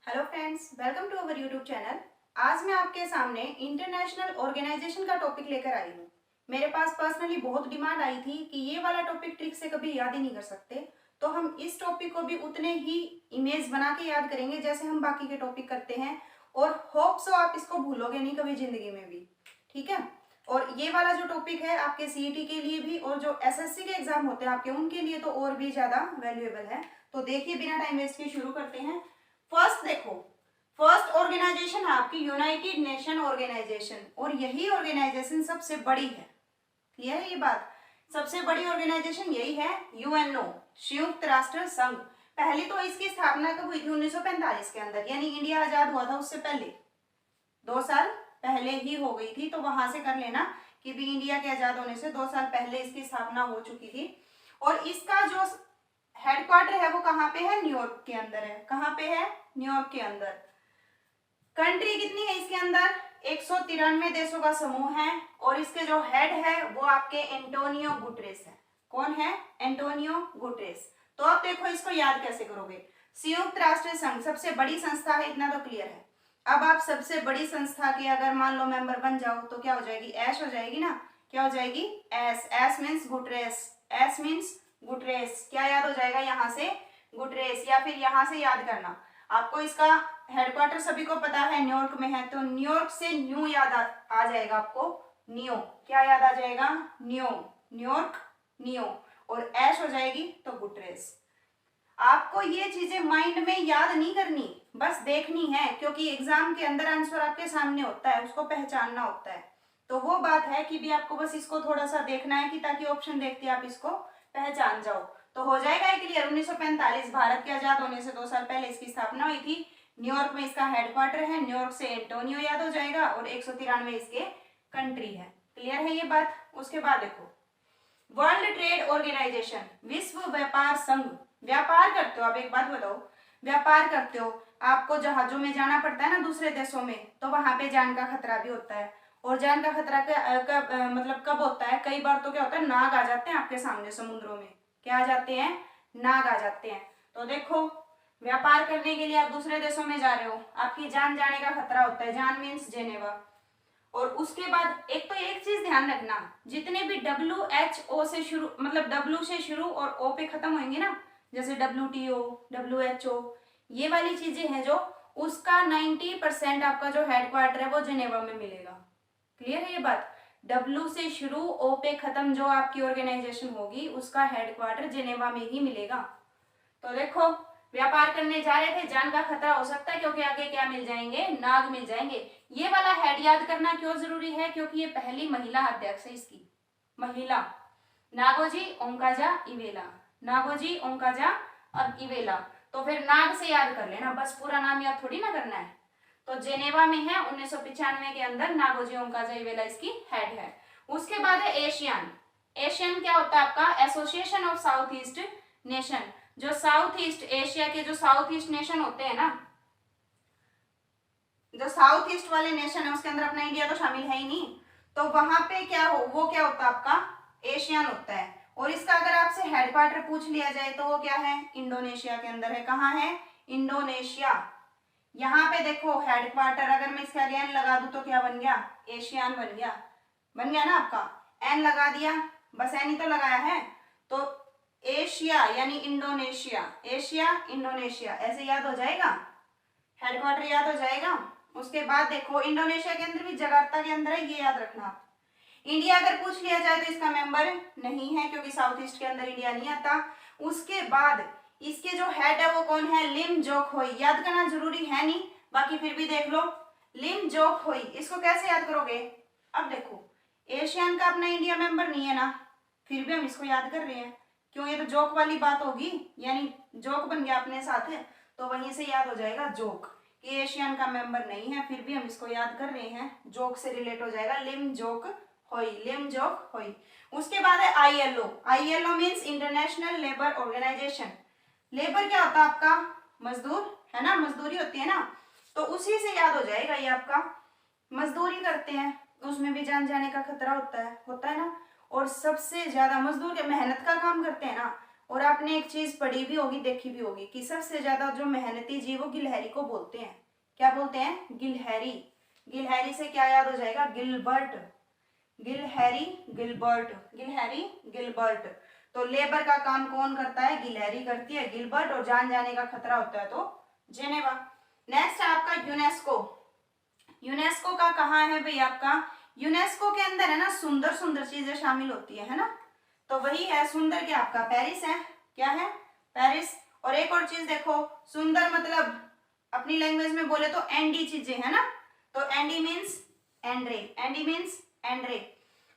Hello friends, welcome to our YouTube channel. आज मैं आपके सामने इंटरनेशनल ऑर्गेनाइजेशन का टॉपिक लेकर आई हूँ। मेरे पास पर्सनली बहुत डिमांड आई थी कि ये वाला टॉपिक ट्रिक से कभी याद ही नहीं कर सकते, तो हम इस टॉपिक को भी उतने ही इमेज बना के याद करेंगे जैसे हम बाकी के टॉपिक करते हैं। और होप सो आप इसको भूलोगे नहीं कभी जिंदगी में भी। ठीक है। और ये वाला जो टॉपिक है आपके सीईटी के लिए भी और जो एसएससी के एग्जाम होते हैं आपके उनके लिए तो और भी ज्यादा वैल्यूएबल है। तो देखिए बिना टाइम वेस्ट के शुरू करते हैं। फर्स्ट देखो, फर्स्ट ऑर्गेनाइजेशन है आपकी यूनाइटेड नेशन ऑर्गेनाइजेशन, और यही ऑर्गेनाइजेशन सबसे बड़ी है। क्लियर है ये बात? सबसे बड़ी ऑर्गेनाइजेशन यही है, यूएनओ, संयुक्त राष्ट्र संघ। पहली तो इसकी स्थापना कब हुई थी? 1945 के अंदर, यानी इंडिया आजाद हुआ था उससे पहले 2 साल पहले ही हो गई थी। तो वहां से कर लेना कि भी इंडिया के आजाद होने से 2 साल पहले इसकी स्थापना हो चुकी थी। और इसका जो हेडक्वार्टर है वो कहाँ पे है? न्यूयॉर्क के अंदर है। कहाँ पे है? न्यूयॉर्क के अंदर। कंट्री कितनी है इसके अंदर? 193 देशों का समूह है। और इसके जो हेड है वो आपके एंटोनियो गुटरेस है। कौन है? Antonio Guterres. तो अब देखो इसको याद कैसे करोगे। संयुक्त राष्ट्र संघ सबसे बड़ी संस्था है, इतना तो क्लियर है। अब आप सबसे बड़ी संस्था के अगर मान लो मेंबर बन जाओ तो क्या हो जाएगी? ऐश हो जाएगी ना। क्या हो जाएगी? S. S means Guterres. S means Guterres. क्या याद हो जाएगा यहाँ से? गुटरेस। या फिर यहाँ से याद करना, आपको इसका हेडक्वार्टर सभी को पता है न्यूयॉर्क में है, तो न्यूयॉर्क से न्यू याद आ जाएगा आपको। नियो। क्या याद आ जाएगा? न्यू। New York, neo. और ऐश हो जाएगी तो गुटरेस। आपको ये चीजें माइंड में याद नहीं करनी, बस देखनी है, क्योंकि एग्जाम के अंदर आंसर आपके सामने होता है, उसको पहचानना होता है। तो वो बात है कि भी आपको बस इसको थोड़ा सा देखना है कि ताकि ऑप्शन देखते आप इसको पहचान जाओ। तो हो जाएगा क्लियर। 1945 भारत के आजाद होने से 2 साल पहले इसकी स्थापना हुई थी। न्यूयॉर्क में इसका हेडक्वार्टर है। न्यूयॉर्क से एंटोनियो याद हो जाएगा। और 193 इसके कंट्री है। क्लियर है ये बात? उसके बाद देखो, वर्ल्ड ट्रेड ऑर्गेनाइजेशन, विश्व व्यापार संघ। व्यापार करते हो आप, एक बात बताओ, व्यापार करते हो, आपको जहाजों में जाना पड़ता है ना दूसरे देशों में, तो वहां पे जान का खतरा भी होता है। और जान का खतरा मतलब कब होता है? कई बार तो क्या होता है, नाग आ जाते हैं आपके सामने समुद्रों में। क्या आ जाते हैं? नाग आ जाते हैं। तो देखो, व्यापार करने के लिए आप दूसरे देशों में जा रहे हो, आपकी जान जाने का खतरा होता है। जान मीन्स जेनेवा। और उसके बाद एक तो एक चीज ध्यान रखना, जितने भी WHO से शुरू, मतलब W से शुरू और O पे खत्म होंगे ना, जैसे WTO, WHO, ये वाली चीजें हैं जो, उसका 90% आपका जो हेडक्वार्टर है वो जेनेवा में मिलेगा। क्लियर है ये बात? W से शुरू, O पे खत्म जो आपकी ऑर्गेनाइजेशन होगी उसका हेडक्वार्टर जेनेवा में ही मिलेगा। तो देखो, व्यापार करने जा रहे थे, जान का खतरा हो सकता है क्योंकि आगे क्या मिल जाएंगे? नाग मिल जाएंगे। ये वाला हेड याद करना क्यों जरूरी है? क्योंकि ये पहली महिला अध्यक्ष है इसकी। महिला, नागोजी ओंकाजा इवेला। नागोजी ओंकाजा और इवेला। तो फिर नाग से याद कर लेना, बस पूरा नाम याद थोड़ी ना करना है। तो जेनेवा में है, 1995 के अंदर नागोजी ओंकाजा इवेला इसकी हेड है। उसके बाद है एशियान। एशियन क्या होता है आपका? Association of south east nation. जो साउथ ईस्ट एशिया के जो साउथ ईस्ट नेशन होते हैं ना, जो साउथ ईस्ट वाले नेशन है उसके अंदर अपना इंडिया तो शामिल है ही नहीं, तो वहां पे क्या हो, वो क्या होता है आपका? एशियन होता है। और इसका अगर आपसे हेडक्वार्टर पूछ लिया जाए तो वो क्या है? इंडोनेशिया के अंदर है। कहाँ है? इंडोनेशिया। यहाँ पे देखो हेडक्वार्टर, अगर मैं इसके आगे एन लगा दूं तो क्या बन गया? एशियान बन गया। बन गया ना आपका? एन लगा दिया, बस एन ही तो लगाया है। तो एशिया यानी इंडोनेशिया, एशिया इंडोनेशिया, ऐसे याद हो जाएगा, हेडक्वार्टर याद हो जाएगा। उसके बाद देखो, इंडोनेशिया के अंदर भी जकार्ता के अंदर है, ये याद रखना आप। इंडिया अगर पूछ लिया जाए तो इसका मेंबर नहीं है क्योंकि साउथ ईस्ट के अंदर इंडिया नहीं आता। उसके बाद इसके जो हेड है वो कौन है? लिम जोक होई। याद करना जरूरी है नहीं, बाकी फिर भी देख लो, लिम जोक होई। इसको कैसे याद करोगे? अब देखो, एशियन का अपना इंडिया मेंबर नहीं है ना, फिर भी हम इसको याद कर रहे हैं, क्यों? ये तो जोक वाली बात होगी, यानी जोक बन गया अपने साथ है, तो वहीं से याद हो जाएगा जोक, कि एशियन का मेंबर नहीं है, फिर भी हम इसको याद कर रहे हैं, जोक से रिलेट हो जाएगा, लिम जोक होई, लिम जोक होई। उसके बाद है ILO। ILO means international labour organisation. Labour क्या होता है आपका? मजदूर है ना, मजदूरी होती है ना, तो उसी से याद हो जाएगा ये आपका। मजदूरी करते हैं, उसमें भी जान जाने का खतरा होता है ना। और सबसे ज्यादा मजदूर के मेहनत का काम करते हैं ना, और आपने एक चीज पढ़ी भी होगी, देखी भी होगी कि सबसे ज्यादा जो मेहनती जीव वो गिलहरी को बोलते हैं। क्या बोलते हैं? गिलहरी। गिलहरी से क्या याद हो जाएगा? गिलबर्ट। गिलहरी गिलबर्ट, गिलहरी गिलबर्ट। तो लेबर का काम कौन करता है? गिलहरी करती है, गिलबर्ट। और जान जाने का खतरा होता है तो जेनेवा। नेक्स्ट है आपका यूनेस्को। यूनेस्को का कहाँ है भाई आपका? यूनेस्को के अंदर है ना सुंदर सुंदर चीजें शामिल होती है ना, तो वही है सुंदर क्या आपका? पेरिस है। क्या है? पेरिस। और एक और चीज देखो, सुंदर मतलब अपनी लैंग्वेज में बोले तो एंडी चीजें है ना, तो Andy means Andre, Andy means Andre.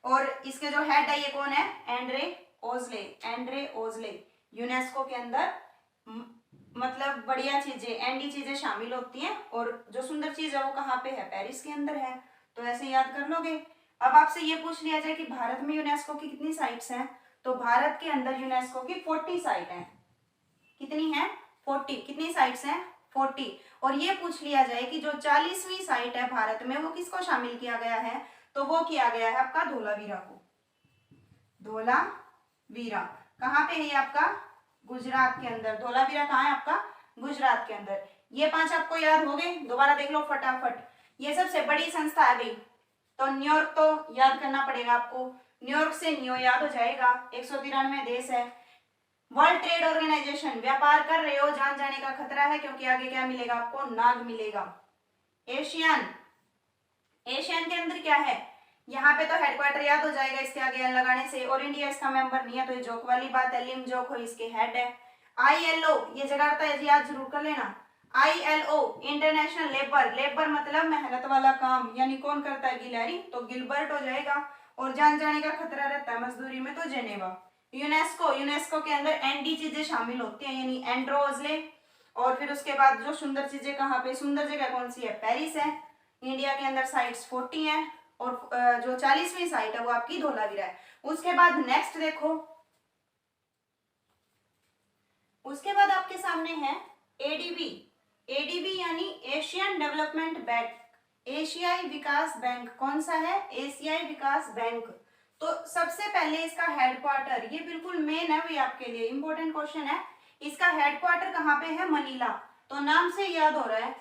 और इसके जो हेड है ये कौन है? Andre Azoulay, Andre Azoulay. UNESCO के अंदर मतलब बढ़िया चीजें, एंडी चीजें शामिल होती हैं, और जो सुंदर चीज है वो कहाँ पे है? पेरिस के अंदर है। तो ऐसे याद कर लोगे। अब आपसे ये पूछ लिया जाए कि भारत में यूनेस्को की कितनी साइट्स हैं, तो भारत के अंदर यूनेस्को की 40 साइट हैं। कितनी है? 40। कितनी साइट्स हैं? 40। और ये पूछ लिया जाए कि जो 40वीं साइट है भारत में वो किसको शामिल किया गया है, तो वो किया गया है आपका धोलावीरा को। धोलावीरा कहाँ पे है? ये आपका गुजरात के अंदर। धोलावीरा कहाँ है आपका? गुजरात के अंदर। ये 5 आपको याद हो गए, दोबारा देख लो फटाफट। ये सबसे बड़ी संस्था है भाई, तो न्यूयॉर्क तो याद करना पड़ेगा आपको। न्यूयॉर्क से नियो याद हो जाएगा। 193 देश है। वर्ल्ड ट्रेड ऑर्गेनाइजेशन, व्यापार कर रहे हो जान जाने का खतरा है, क्योंकि आगे क्या मिलेगा आपको? नाग मिलेगा। एशियन, एशियन के अंदर क्या है? यहाँ पे तो हेडक्वार्टर याद हो जाएगा इसके आगे एन लगाने से, और इंडिया इसका मेंबर नहीं है, तो ये जोक वाली बात है। लिम जोक हो इसके हेड है। ILO ये जगाड़ता है जी, याद जरूर कर लेना। ILO इंटरनेशनल लेबर, लेबर मतलब मेहनत वाला काम, यानी कौन करता है? गिलहरी, तो गिलबर्ट हो जाएगा। और जान जाने का खतरा रहता है मजदूरी में, तो जेनेवा। यूनेस्को, यूनेस्को के अंदर एंडी चीजें शामिल होती हैं, यानी एंड्रोजले। और फिर उसके बाद जो सुंदर चीजें कहाँ पे? सुंदर जगह कौन सी है? पेरिस है। इंडिया के अंदर साइट्स 40 हैं, और जो 40वीं साइट है वो आपकी धोलावीरा है। उसके बाद नेक्स्ट देखो, उसके बाद आपके सामने है एडीबी। एडीबी यानी एशियन डेवलपमेंट बैंक, एशियाई विकास बैंक। कौन सा है? एशियाई विकास बैंक। तो सबसे पहले इसका हेडक्वार्टर, ये बिल्कुल मेन है भाई आपके लिए, इंपॉर्टेंट क्वेश्चन है। इसका हेडक्वार्टर कहाँ पे है? मनीला। तो नाम से याद हो रहा है,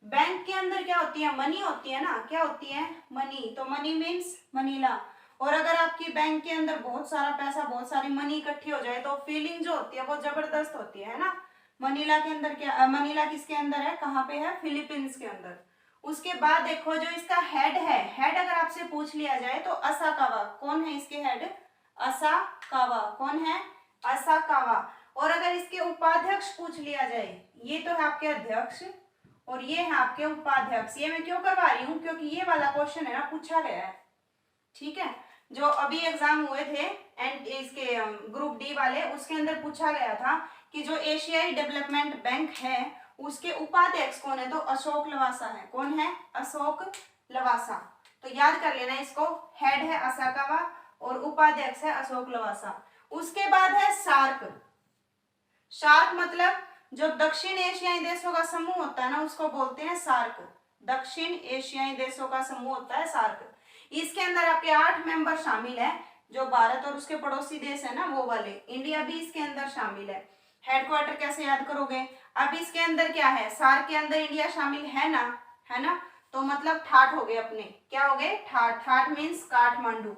बैंक के अंदर क्या होती है? मनी होती है ना। क्या होती है? मनी। तो मनी मीन्स मनीला। और अगर आपकी बैंक के अंदर बहुत सारा पैसा, बहुत सारी मनी इकट्ठी हो जाए, तो फीलिंग जो होती है वो जबरदस्त होती है ना। मनीला के अंदर क्या? मनीला किसके अंदर है? कहाँ पे है? फिलीपींस के अंदर। उसके बाद देखो जो इसका हेड है, हेड अगर आपसे पूछ लिया जाए तो असाकावा। कौन है इसके हेड? असाकावा। कौन है? असाकावा। और अगर इसके उपाध्यक्ष पूछ लिया जाए, ये तो है आपके अध्यक्ष और ये है आपके उपाध्यक्ष। ये मैं क्यों करवा रही हूँ? क्योंकि ये वाला क्वेश्चन है ना पूछा गया है, ठीक है। जो अभी एग्जाम हुए थे एंड इसके ग्रुप डी वाले, उसके अंदर पूछा गया था कि जो एशियाई डेवलपमेंट बैंक है उसके उपाध्यक्ष कौन है, तो अशोक लवासा है। कौन है? अशोक लवासा। तो याद कर लेना इसको, हेड है असाकावा और उपाध्यक्ष है अशोक लवासा। उसके बाद है सार्क। सार्क मतलब जो दक्षिण एशियाई देशों का समूह होता है ना, उसको बोलते हैं सार्क। दक्षिण एशियाई देशों का समूह होता है सार्क। इसके अंदर आपके 8 मेंबर शामिल है, जो भारत और उसके पड़ोसी देश है ना वो वाले। इंडिया भी इसके अंदर शामिल है। हेडक्वार्टर कैसे याद करोगे? अब इसके अंदर क्या है? सार्क के अंदर इंडिया शामिल है ना, है ना। तो मतलब ठाठ हो गए अपने, क्या हो गए? ठाठ। ठाठ मीन्स काठमांडू।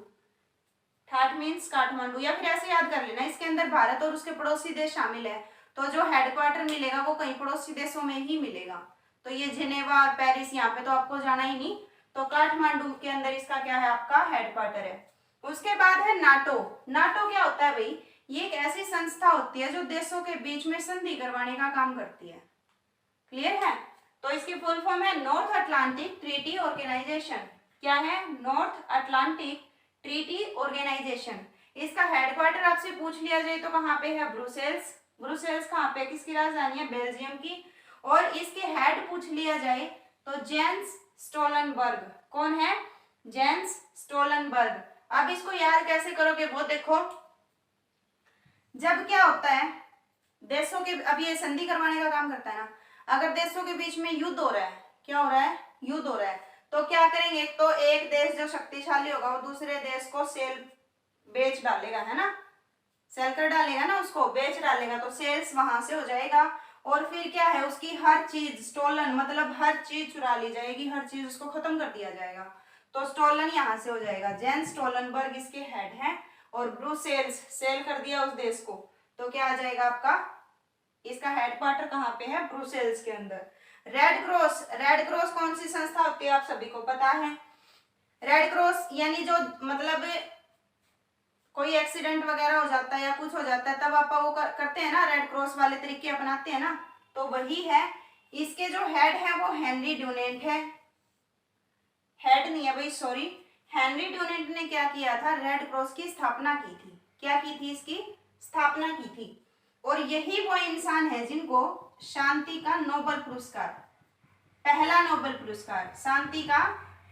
ठाठ मीन्स काठमांडू। या फिर ऐसे याद कर लेना, इसके अंदर भारत और उसके पड़ोसी देश शामिल है, तो जो हेडक्वार्टर मिलेगा वो कई पड़ोसी देशों में ही मिलेगा। तो ये जिनेवा और पेरिस, यहाँ पे तो आपको जाना ही नहीं, तो काठमांडू के अंदर इसका क्या है? आपका हेडक्वार्टर है। उसके बाद है नाटो। नाटो क्या होता है भाई? ये एक ऐसी संस्था होती है जो देशों के बीच में संधि करवाने का काम करती है। क्लियर है? तो इसकी फुल फॉर्म है नॉर्थ अटलांटिक ट्रीटी ऑर्गेनाइजेशन। क्या है? North Atlantic Treaty Organisation. इसका हेडक्वार्टर आपसे पूछ लिया जाए तो कहाँ पे है? ब्रुसेल्स। ब्रुसेल्स कहाँ पे? किसकी राजधानी है? बेल्जियम की। और इसके हेड पूछ लिया जाए तो जेंस स्टोलनबर्ग। कौन है? Gents Stoltenberg. अब इसको याद कैसे करोगे वो देखो, जब क्या होता है देशों के, अब ये संधि करवाने का काम करता है ना, अगर देशों के बीच में युद्ध हो रहा है, क्या हो रहा है? युद्ध हो रहा है, तो क्या करेंगे? एक तो एक देश जो शक्तिशाली होगा वो दूसरे देश को सेल बेच डालेगा, है ना, सेल कर डालेगा ना, उसको बेच डालेगा तो सेल्स वहां से हो जाएगा। और फिर क्या है, उसकी हर चीज स्टोलन, मतलब हर चीज चुरा ली जाएगी, हर चीज उसको खत्म कर दिया जाएगा। तो स्टोलन यहाँ से हो जाएगा। जेंस स्टोलनबर्ग इसके हेड हैं और ब्रुसेल्स सेल कर दिया उस देश को, तो क्या आ जाएगा आपका, इसका हेडक्वार्टर कहाँ पे है, ब्रुसेल्स के अंदर। रेड क्रॉस, रेड क्रॉस कौन सी संस्था होती है आप सभी को पता है। रेड क्रॉस यानी जो मतलब कोई एक्सीडेंट वगैरह हो जाता है या कुछ हो जाता है तब आप वो करते हैं ना, रेड क्रॉस वाले तरीके अपनाते हैं ना, तो वही है। इसके जो हेड है वो हेनरी ड्यूनेंट है, हेड नहीं है भाई सॉरी, हेनरी ड्यूनेंट ने क्या किया था, रेड क्रॉस की स्थापना की थी। क्या की थी, इसकी स्थापना की थी। और यही वो इंसान है जिनको शांति का नोबेल पुरस्कार, पहला नोबेल पुरस्कार शांति का,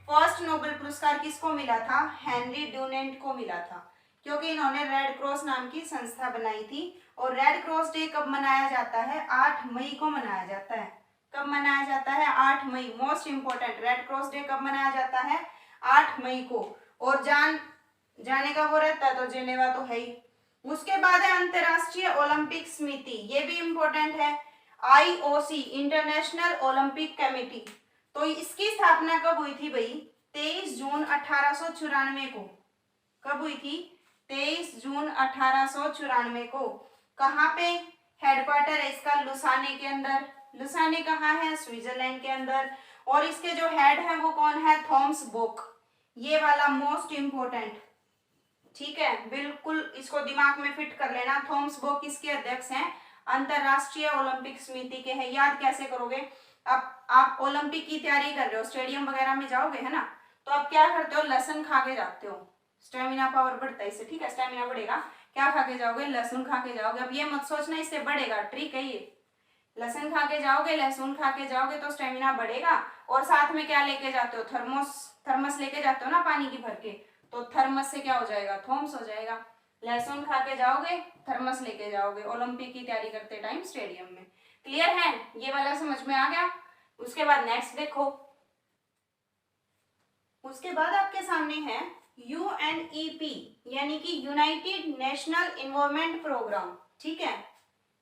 फर्स्ट नोबेल पुरस्कार किसको मिला था, हेनरी ड्यूनेंट को मिला था, क्योंकि इन्होंने रेड क्रॉस नाम की संस्था बनाई थी। और रेड क्रॉस डे कब मनाया जाता है, 8 मई को मनाया जाता है। कब मनाया जाता है, 8 मई। Most important, Red Cross Day कब मनाया जाता है, 8 मई को। और जाने का वो रहता है तो जेनेवा तो है ही। उसके बाद है अंतरराष्ट्रीय ओलंपिक समिति, ये भी इंपॉर्टेंट है, आईओसी, इंटरनेशनल ओलंपिक कमेटी। तो इसकी स्थापना कब हुई थी भाई, 23 जून 1894 को। कब हुई थी, 23 जून 1894 को। कहाँ पे हेडक्वार्टर है इसका, लुसाने के अंदर। लुसाने कहाँ है, स्विट्जरलैंड के अंदर। और इसके जो हेड है वो कौन है, थॉमस बोक, ये वाला मोस्ट इंपोर्टेंट, ठीक है, बिल्कुल इसको दिमाग में फिट कर लेना। थॉमस बोक किसके अध्यक्ष हैं, अंतरराष्ट्रीय ओलंपिक समिति के हैं। याद कैसे करोगे, आप ओलंपिक की तैयारी कर रहे हो, स्टेडियम वगैरह में जाओगे है ना, तो आप क्या करते हो, लहसुन खा के जाते हो, स्टेमिना पावर बढ़ता है इससे, ठीक है, स्टेमिना बढ़ेगा। क्या खा के जाओगे, लहसुन खा के जाओगे। अब ये मत सोचना इससे बढ़ेगा, ट्रिक है ये, लहसुन खा के जाओगे, लहसुन खा के जाओगे तो स्टेमिना बढ़ेगा। और साथ में क्या लेके जाते हो, थर्मस लेके जाते हो ना पानी की भर के, तो थर्मस से क्या हो जाएगा, थॉम्स हो जाएगा। लहसुन खा के जाओगे, थर्मस लेके जाओगे ओलंपिक की तैयारी करते टाइम स्टेडियम में। क्लियर है, ये वाला समझ में आ गया। उसके बाद नेक्स्ट देखो, उसके बाद आपके सामने है यूएनईपी, यानी कि यूनाइटेड नेशनल इन्वायरमेंट प्रोग्राम, ठीक है,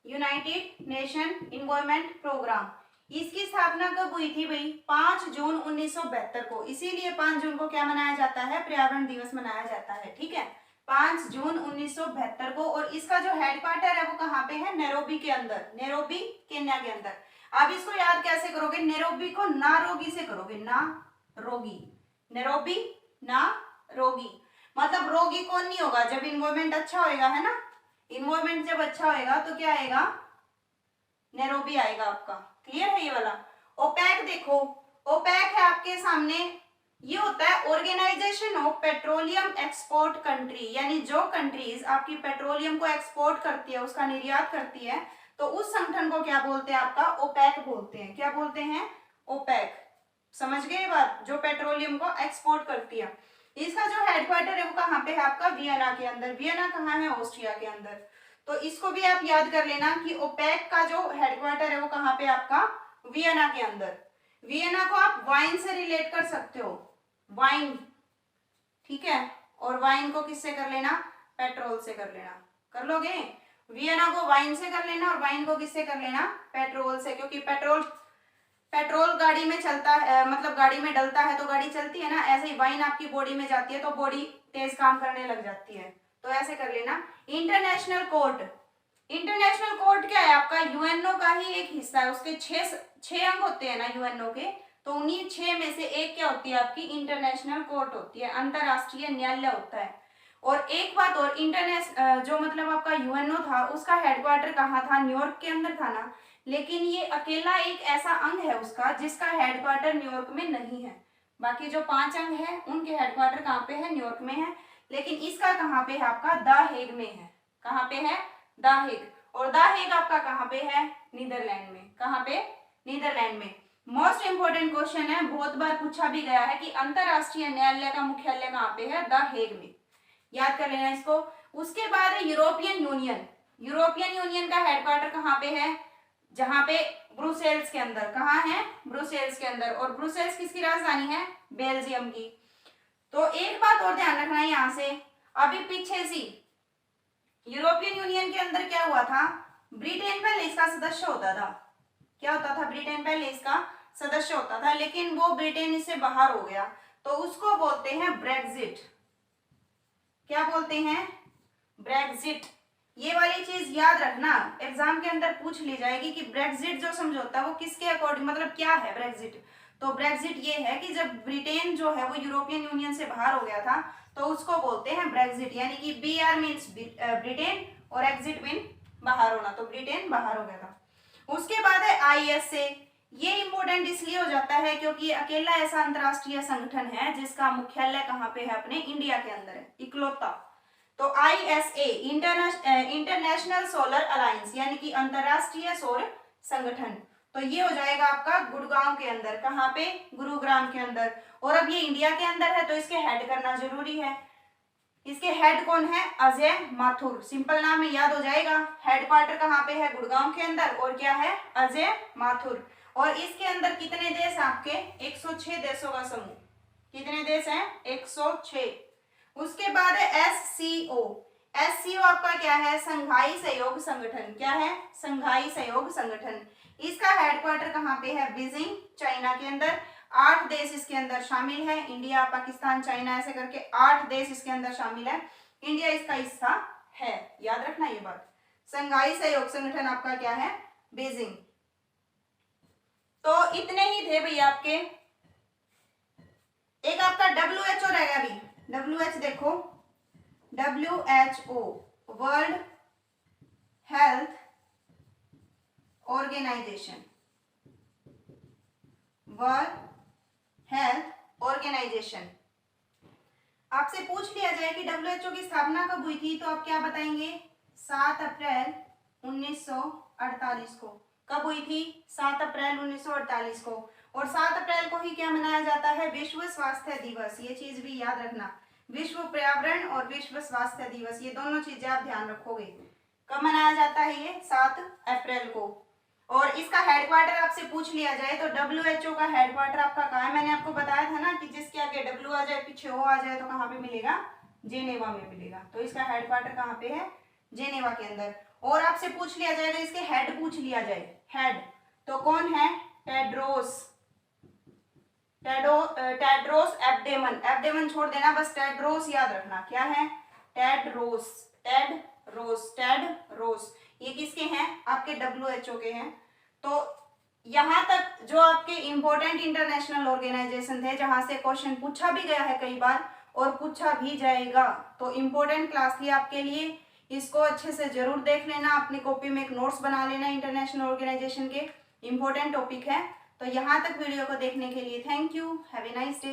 यूनाइटेड नेशन इन्वायरमेंट प्रोग्राम। इसकी स्थापना कब हुई थी भाई, 5 जून 1972 को। इसीलिए 5 जून को क्या मनाया जाता है, पर्यावरण दिवस मनाया जाता है, ठीक है, 5 जून 1972 को। और इसका जो हेडक्वार्टर है वो कहाँ पे है, नैरोबी के अंदर, नैरोबी केन्या के अंदर। अब इसको याद कैसे करोगे, नैरोबी को ना रोगी से करोगे, ना रोगी, नैरोबी ना रोगी, मतलब रोगी कौन नहीं होगा, जब इन्वायरमेंट अच्छा होएगा, है ना, इन्वायरमेंट जब अच्छा होएगा तो क्या आएगा, नैरोबी आएगा आपका। क्लियर है ये वाला। ओपेक देखो, ओपेक है आपके सामने, ये होता है organisation of petroleum export country, यानी जो कंट्रीज आपकी पेट्रोलियम को एक्सपोर्ट करती है, उसका निर्यात करती है, तो उस संगठन को क्या बोलते हैं, आपका ओपेक बोलते हैं। क्या बोलते हैं, ओपेक। समझ गए बात, जो पेट्रोलियम को एक्सपोर्ट करती है। इसका जो हेडक्वार्टर है वो कहाँ पे है आपका, वियना के अंदर। वियना कहाँ है, ऑस्ट्रिया के अंदर। तो इसको भी आप याद कर लेना कि ओपेक का जो हेडक्वार्टर है वो कहाँ पे आपका, वियना के अंदर। वियना को आप वाइन से रिलेट कर सकते हो, वाइन, ठीक है, और वाइन को किससे कर लेना, पेट्रोल से कर लेना, कर लोगे। वियना को वाइन से कर लेना और वाइन को किससे कर लेना, पेट्रोल से, क्योंकि पेट्रोल गाड़ी में चलता है, मतलब गाड़ी में डलता है तो गाड़ी चलती है ना, ऐसे ही वाइन आपकी बॉडी में जाती है तो बॉडी तेज काम करने लग जाती है, तो ऐसे कर लेना। इंटरनेशनल कोर्ट, इंटरनेशनल कोर्ट क्या है आपका, यूएनओ का ही एक हिस्सा है, उसके 6 अंग होते हैं ना यूएनओ के, तो उन्हीं 6 में से एक क्या होती है आपकी, इंटरनेशनल कोर्ट होती है, अंतरराष्ट्रीय न्यायालय होता है। और एक बात और, जो मतलब आपका यूएनओ था उसका हेडक्वार्टर कहाँ था, न्यूयॉर्क के अंदर था ना, लेकिन ये अकेला एक ऐसा अंग है उसका जिसका हेडक्वार्टर न्यूयॉर्क में नहीं है। बाकी जो 5 अंग है उनके हेडक्वार्टर कहाँ पे है, न्यूयॉर्क में है, लेकिन इसका कहाँ पे है आपका, द हेग में है। कहाँ पे है, द हेग। और द हेग आपका कहाँ पे है, नीदरलैंड में। कहाँ पे, नीदरलैंड में। मोस्ट इंपोर्टेंट क्वेश्चन है, बहुत बार पूछा भी गया है कि अंतरराष्ट्रीय न्यायालय का मुख्यालय कहाँ पे है, द हेग में। याद कर लेना इसको। उसके बाद है यूरोपियन यूनियन। यूरोपियन यूनियन का हेडक्वार्टर कहाँ पे है, जहां पे ब्रुसेल्स के अंदर। कहाँ है, ब्रुसेल्स के अंदर। और ब्रुसेल्स किसकी राजधानी है, बेल्जियम की। तो एक बात और ध्यान रखना है यहाँ से, अभी पीछे सी यूरोपियन यूनियन के अंदर क्या हुआ था, ब्रिटेन पहले इसका सदस्य होता था। क्या होता था, ब्रिटेन पहले इसका सदस्य होता था, लेकिन वो ब्रिटेन इससे बाहर हो गया, तो उसको बोलते हैं ब्रेग्जिट। क्या बोलते हैं, ब्रेग्जिट। ये वाली चीज याद रखना, एग्जाम के अंदर पूछ ली जाएगी कि ब्रेग्जिट जो समझौता वो किसके अकॉर्डिंग, मतलब क्या है ब्रेग्जिट। तो ब्रेग्जिट ये है कि जब ब्रिटेन जो है वो यूरोपियन यूनियन से बाहर हो गया था, तो उसको बोलते हैं ब्रेग्जिट, यानी कि BR मीन्स ब्रिटेन और एग्जिट मीन बाहर होना, तो ब्रिटेन बाहर हो गया था। उसके बाद है ISA। ये इंपॉर्टेंट इसलिए हो जाता है क्योंकि अकेला ऐसा अंतरराष्ट्रीय संगठन है जिसका मुख्यालय कहाँ पे है, अपने इंडिया के अंदर है, इकलौता। तो ISA इंटरनेशनल सोलर अलायंस, यानी कि अंतरराष्ट्रीय सौर संगठन, तो ये हो जाएगा आपका गुड़गांव के अंदर, कहाँ पे, गुरुग्राम के अंदर। और अब ये इंडिया के अंदर है तो इसके हेड करना जरूरी है। इसके हेड कौन है, अजय माथुर, सिंपल नाम है, याद हो जाएगा। हेडक्वार्टर कहाँ पे है, गुड़गांव के अंदर, और क्या है, अजय माथुर। और इसके अंदर कितने देश हैं आपके, 106 देशों का समूह। कितने देश हैं, 106। उसके बाद है SCO। SCO आपका क्या है, संघाई सहयोग संगठन। क्या है, संघाई सहयोग संगठन। इसका हेडक्वार्टर कहाँ पे है, बीजिंग, चाइना के अंदर। 8 देश इसके अंदर शामिल है, इंडिया, पाकिस्तान, चाइना, ऐसे करके 8 देश इसके अंदर शामिल है। इंडिया इसका हिस्सा है, याद रखना ये बात। संघाई सहयोग संगठन आपका क्या है, बीजिंग। तो इतने ही थे भैया आपके। एक आपका WHO रहेगा अभी, WHO देखो, WHO world health organisation, world health organisation. आपसे पूछ लिया जाए कि WHO की स्थापना कब हुई थी, तो आप क्या बताएंगे, 7 अप्रैल 1948 को। कब हुई थी, 7 अप्रैल 1948 को। और 7 अप्रैल को ही क्या मनाया जाता है, विश्व स्वास्थ्य दिवस। ये चीज भी याद रखना, विश्व पर्यावरण और विश्व स्वास्थ्य दिवस, ये दोनों चीजें आप ध्यान रखोगे। कब मनाया जाता है ये, 7 अप्रैल को। और इसका हेडक्वार्टर आपसे पूछ लिया जाए तो WHO का हेडक्वार्टर आपका कहाँ है, मैंने आपको बताया था ना कि जिसके आगे W आ जाए, पीछे O आ जाए, तो कहाँ पे मिलेगा, जेनेवा में मिलेगा। तो इसका हेडक्वार्टर कहाँ पे है, जेनेवा के अंदर। और आपसे पूछ लिया जाएगा, इसके हेड पूछ लिया जाए, हेड, तो कौन है, टेड्रोस, टेड्रोस एब्डेमन, एब्डेमन छोड़ देना, बस टेड्रोस याद रखना। क्या है, टेड्रोस, टेड्रोस, टेड्रोस। ये किसके हैं, आपके WHO के हैं। तो यहाँ तक जो आपके इंपॉर्टेंट इंटरनेशनल ऑर्गेनाइजेशन थे, जहां से क्वेश्चन पूछा भी गया है कई बार और पूछा भी जाएगा, तो इंपॉर्टेंट क्लास थी आपके लिए। इसको अच्छे से जरूर देख लेना, अपनी कॉपी में एक नोट्स बना लेना, इंटरनेशनल ऑर्गेनाइजेशन के इंपॉर्टेंट टॉपिक है। तो यहाँ तक वीडियो को देखने के लिए thank you, have a nice day.